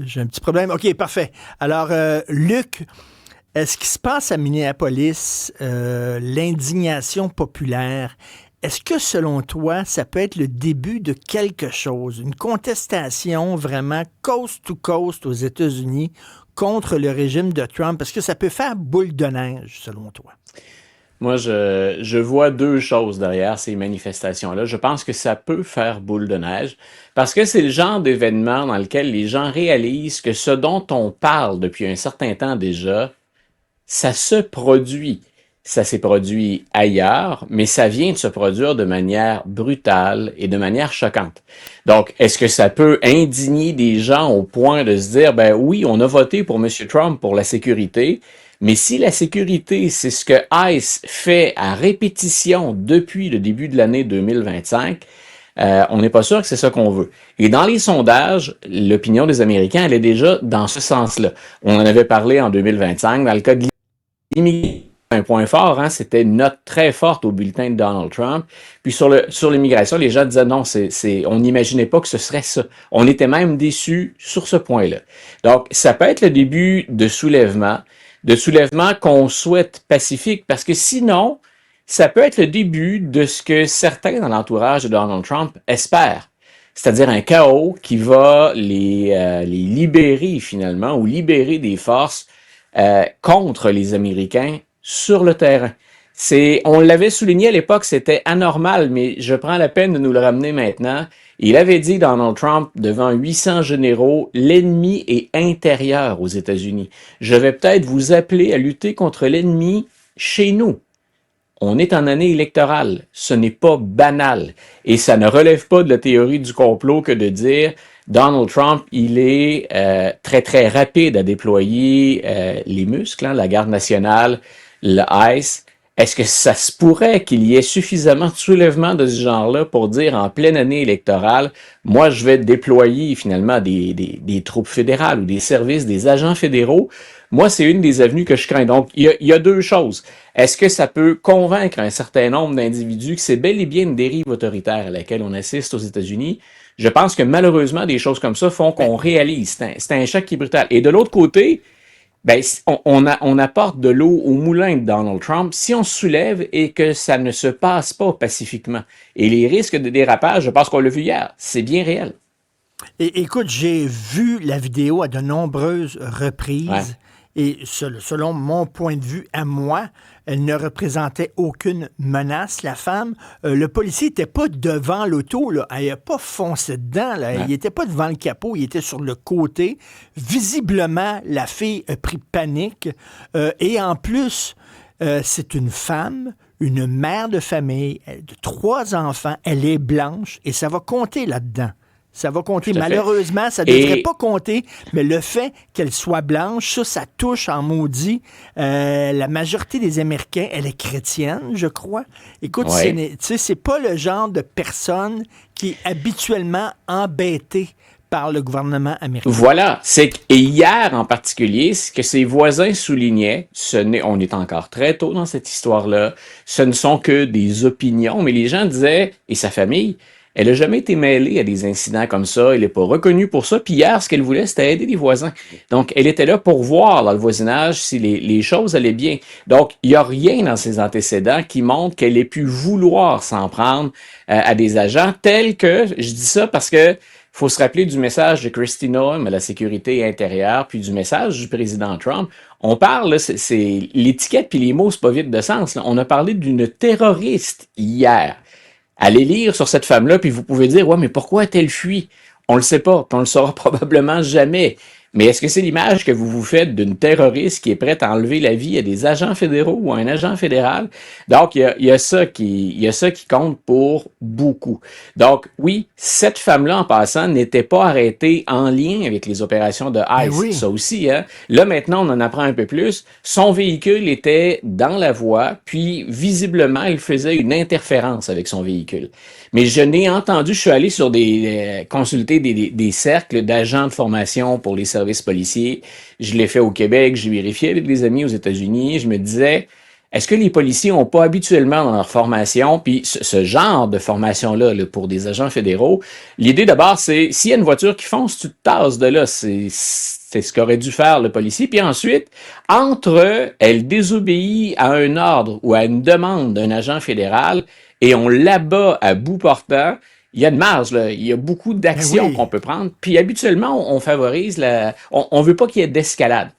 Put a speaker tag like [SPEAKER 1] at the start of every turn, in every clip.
[SPEAKER 1] J'ai un petit problème. OK, parfait. Alors, Luc, ce qui se passe à Minneapolis, l'indignation populaire, est-ce que selon toi, ça peut être le début de quelque chose, une contestation vraiment coast to coast aux États-Unis contre le régime de Trump? Parce que ça peut faire boule de neige, selon toi.
[SPEAKER 2] Moi, je vois deux choses derrière ces manifestations-là. Je pense que ça peut faire boule de neige parce que c'est le genre d'événement dans lequel les gens réalisent que ce dont on parle depuis un certain temps déjà, ça se produit. Ça s'est produit ailleurs, mais ça vient de se produire de manière brutale et de manière choquante. Donc, est-ce que ça peut indigner des gens au point de se dire, ben oui, on a voté pour M. Trump pour la sécurité, mais si la sécurité, c'est ce que ICE fait à répétition depuis le début de l'année 2025, on n'est pas sûr que c'est ça qu'on veut. Et dans les sondages, l'opinion des Américains, elle est déjà dans ce sens-là. On en avait parlé en 2025, dans le cas de l'immigration, un point fort, hein, c'était une note très forte au bulletin de Donald Trump. Puis sur l'immigration, les gens disaient non, on n'imaginait pas que ce serait ça. On était même déçus sur ce point-là. Donc, ça peut être le début de soulèvement qu'on souhaite pacifique, parce que sinon, ça peut être le début de ce que certains dans l'entourage de Donald Trump espèrent. C'est-à-dire un chaos qui va les libérer finalement, ou libérer des forces contre les Américains sur le terrain. On l'avait souligné à l'époque, c'était anormal, mais je prends la peine de nous le ramener maintenant. Il avait dit, Donald Trump, devant 800 généraux, l'ennemi est intérieur aux États-Unis. Je vais peut-être vous appeler à lutter contre l'ennemi chez nous. On est en année électorale. Ce n'est pas banal. Et ça ne relève pas de la théorie du complot que de dire Donald Trump, il est très, très rapide à déployer les muscles, hein, la garde nationale, le ICE. Est-ce que ça se pourrait qu'il y ait suffisamment de soulèvements de ce genre-là pour dire en pleine année électorale, moi je vais déployer finalement des troupes fédérales ou des services, des agents fédéraux? Moi, c'est une des avenues que je crains. Donc, il y a deux choses. Est-ce que ça peut convaincre un certain nombre d'individus que c'est bel et bien une dérive autoritaire à laquelle on assiste aux États-Unis? Je pense que malheureusement, des choses comme ça font
[SPEAKER 1] Ben,
[SPEAKER 2] qu'on réalise. C'est un choc qui est brutal. Et de l'autre côté, ben, on apporte de l'eau au moulin de Donald Trump si on se soulève et que ça ne se passe pas pacifiquement. Et les risques de dérapage, je pense qu'on l'a vu hier, c'est bien réel.
[SPEAKER 1] écoute, j'ai vu la vidéo à de nombreuses
[SPEAKER 2] Ouais,
[SPEAKER 1] reprises et selon mon point de vue à moi, elle ne représentait aucune menace, la femme. Le policier n'était pas devant l'auto, là. Elle n'a pas foncé dedans, là. Il
[SPEAKER 2] ouais.
[SPEAKER 1] n'était pas devant le capot, il était sur le côté. Visiblement, la fille a pris panique. Et en plus, c'est une femme, une mère de famille, de trois enfants, elle est blanche et ça va compter là-dedans. Ça va compter.
[SPEAKER 2] Tout à fait.
[SPEAKER 1] Malheureusement, ça ne devrait
[SPEAKER 2] Et
[SPEAKER 1] pas compter, mais le fait qu'elle soit blanche, ça touche en maudit. La majorité des Américains, elle est chrétienne, je crois. Écoute,
[SPEAKER 2] ouais.
[SPEAKER 1] tu sais, c'est pas le genre de personne qui est habituellement embêtée par le gouvernement américain.
[SPEAKER 2] Voilà, et hier en particulier, ce que ses voisins soulignaient, on est encore très tôt dans cette histoire-là, ce ne sont que des opinions, mais les gens disaient, et sa famille, elle n'a jamais été mêlée à des incidents comme ça, elle n'est pas reconnue pour ça, puis hier, ce qu'elle voulait, c'était aider les voisins. Donc, elle était là pour voir dans le voisinage si les choses allaient bien. Donc, il n'y a rien dans ses antécédents qui montre qu'elle ait pu vouloir s'en prendre à des agents tels que, je dis ça parce que faut se rappeler du message de Kristi Noem à la sécurité intérieure, puis du message du président Trump. On parle, là, c'est l'étiquette puis les mots, c'est pas vide de sens. Là. On a parlé d'une terroriste hier. Allez lire sur cette femme-là, puis vous pouvez dire, ouais, mais pourquoi a-t-elle fui? On le sait pas, puis on le saura probablement jamais. Mais est-ce que c'est l'image que vous vous faites d'une terroriste qui est prête à enlever la vie à des agents fédéraux ou à un agent fédéral? Donc, il y a ça qui compte pour beaucoup. Donc, oui, cette femme-là, en passant, n'était pas arrêtée en lien avec les opérations de
[SPEAKER 1] Ben
[SPEAKER 2] ICE.
[SPEAKER 1] oui.
[SPEAKER 2] Ça aussi, hein. Là, maintenant, on en apprend un peu plus. Son véhicule était dans la voie, puis visiblement, il faisait une interférence avec son véhicule. Mais je n'ai entendu, je suis allé sur consulter des cercles d'agents de formation pour les services policiers. Je l'ai fait au Québec, j'ai vérifié avec des amis aux États-Unis. Je me disais, Est-ce que les policiers n'ont pas habituellement dans leur formation, puis ce genre de formation-là là, pour des agents fédéraux, l'idée d'abord, c'est s'il y a une voiture qui fonce, tu te tasses de là. C'est ce qu'aurait dû faire le policier. Puis ensuite, entre elle désobéit à un ordre ou à une demande d'un agent fédéral et on l'abat à bout portant, il y a une marge, là. Il y a beaucoup
[SPEAKER 1] Ben
[SPEAKER 2] d'actions
[SPEAKER 1] oui,
[SPEAKER 2] qu'on peut prendre. Puis habituellement, on favorise la. On veut pas qu'il y ait d'escalade.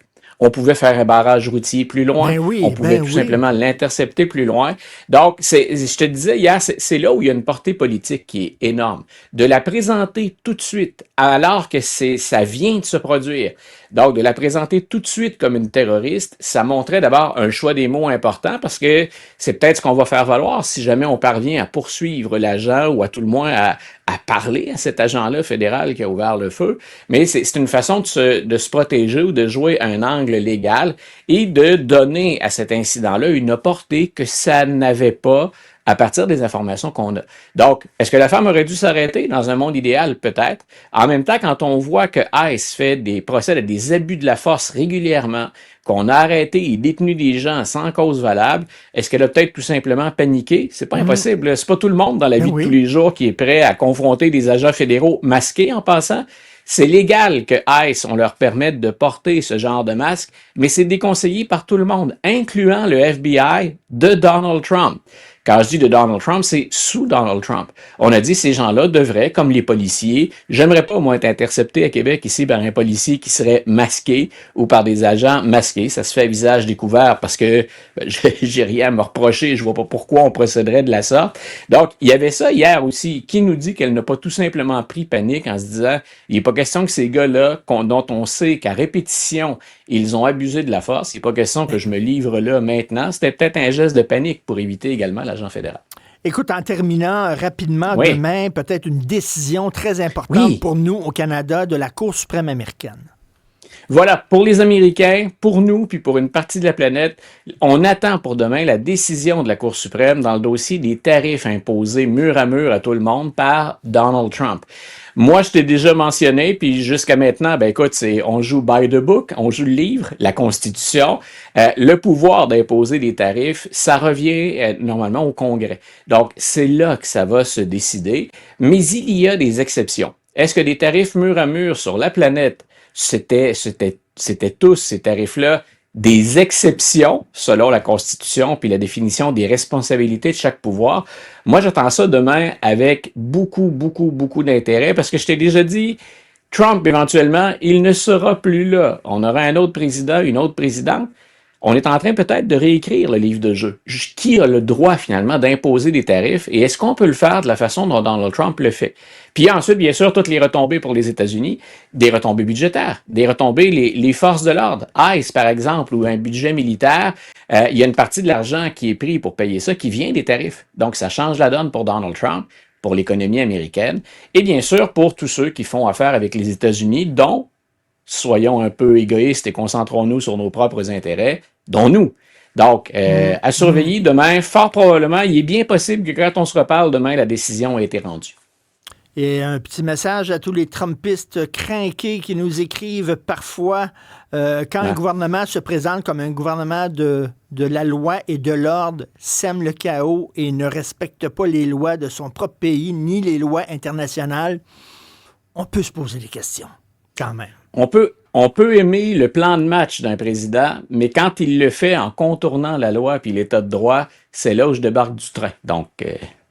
[SPEAKER 2] On pouvait faire un barrage routier plus loin.
[SPEAKER 1] ben
[SPEAKER 2] On
[SPEAKER 1] oui,
[SPEAKER 2] pouvait
[SPEAKER 1] ben
[SPEAKER 2] tout
[SPEAKER 1] oui.
[SPEAKER 2] simplement l'intercepter plus loin. Donc, je te disais hier, c'est là où il y a une portée politique qui est énorme. De la présenter tout de suite, alors que ça vient de se produire. Donc, de la présenter tout de suite comme une terroriste, ça montrait d'abord un choix des mots important parce que c'est peut-être ce qu'on va faire valoir si jamais on parvient à poursuivre l'agent ou à tout le moins à parler à cet agent-là fédéral qui a ouvert le feu. Mais c'est une façon de se protéger ou de jouer un angle légal et de donner à cet incident-là une portée que ça n'avait pas à partir des informations qu'on a. Donc, est-ce que la femme aurait dû s'arrêter? Dans un monde idéal, peut-être. En même temps, quand on voit que ICE procède à des abus de la force régulièrement, qu'on a arrêté et détenu des gens sans cause valable, est-ce qu'elle a peut-être tout simplement paniqué? C'est pas
[SPEAKER 1] Mhm.
[SPEAKER 2] impossible. C'est pas tout le monde dans la
[SPEAKER 1] Ben
[SPEAKER 2] vie de tous
[SPEAKER 1] oui.
[SPEAKER 2] les jours qui est prêt à confronter des agents fédéraux masqués en passant. C'est légal que ICE, on leur permette de porter ce genre de masque, mais c'est déconseillé par tout le monde, incluant le FBI de Donald Trump. Quand je dis de Donald Trump, c'est sous Donald Trump. On a dit ces gens-là devraient, comme les policiers, j'aimerais pas, moi, être intercepté à Québec ici par un policier qui serait masqué ou par des agents masqués. Ça se fait à visage découvert parce que j'ai rien à me reprocher. Je vois pas pourquoi on procéderait de la sorte. Donc, il y avait ça hier aussi. Qui nous dit qu'elle n'a pas tout simplement pris panique en se disant, il n'est pas question que ces gars-là, dont on sait qu'à répétition, ils ont abusé de la force, il n'est pas question que je me livre là maintenant. C'était peut-être un geste de panique pour éviter également l'agent fédéral.
[SPEAKER 1] Écoute, en terminant rapidement,
[SPEAKER 2] Oui,
[SPEAKER 1] demain, peut-être une décision très importante
[SPEAKER 2] oui.
[SPEAKER 1] pour nous au Canada de la Cour suprême américaine.
[SPEAKER 2] Voilà, pour les Américains, pour nous, puis pour une partie de la planète, on attend pour demain la décision de la Cour suprême dans le dossier des tarifs imposés mur à tout le monde par Donald Trump. Moi, je t'ai déjà mentionné, puis jusqu'à maintenant, ben écoute, on joue by the book, on joue le livre, la Constitution. Le pouvoir d'imposer des tarifs, ça revient normalement au Congrès. Donc, c'est là que ça va se décider. Mais il y a des exceptions. Est-ce que des tarifs mur à mur sur la planète c'était tous ces tarifs-là des exceptions selon la Constitution puis la définition des responsabilités de chaque pouvoir. Moi, j'attends ça demain avec beaucoup d'intérêt parce que je t'ai déjà dit, Trump, éventuellement, il ne sera plus là. On aura un autre président, une autre présidente. On est en train peut-être de réécrire le livre de jeu. Qui a le droit finalement d'imposer des tarifs et est-ce qu'on peut le faire de la façon dont Donald Trump le fait? Puis ensuite, bien sûr, toutes les retombées pour les États-Unis, des retombées budgétaires, des retombées, les forces de l'ordre. ICE, par exemple, ou un budget militaire, il y a une partie de l'argent qui est pris pour payer ça qui vient des tarifs. Donc, ça change la donne pour Donald Trump, pour l'économie américaine et bien sûr pour tous ceux qui font affaire avec les États-Unis, dont soyons un peu égoïstes et concentrons-nous sur nos propres intérêts, dont nous. Donc,
[SPEAKER 1] Mm,
[SPEAKER 2] à
[SPEAKER 1] mm.
[SPEAKER 2] surveiller demain, fort probablement, il est bien possible que quand on se reparle demain, la décision a été rendue.
[SPEAKER 1] Et un petit message à tous les Trumpistes crinqués qui nous écrivent parfois quand un
[SPEAKER 2] Hein?
[SPEAKER 1] gouvernement se présente comme un gouvernement de la loi et de l'ordre, sème le chaos et ne respecte pas les lois de son propre pays ni les lois internationales, on peut se poser des questions, quand même.
[SPEAKER 2] On peut aimer le plan de match d'un président, mais quand il le fait en contournant la loi puis l'état de droit, c'est là où je débarque du train. Donc,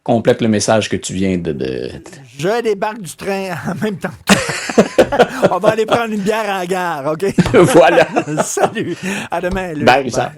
[SPEAKER 2] complète le message que tu viens
[SPEAKER 1] Je débarque du train en même temps. On va aller prendre une bière à la gare, OK?
[SPEAKER 2] Voilà.
[SPEAKER 1] Salut. À demain, Luc.
[SPEAKER 2] Ben,
[SPEAKER 1] Bye.
[SPEAKER 2] ça.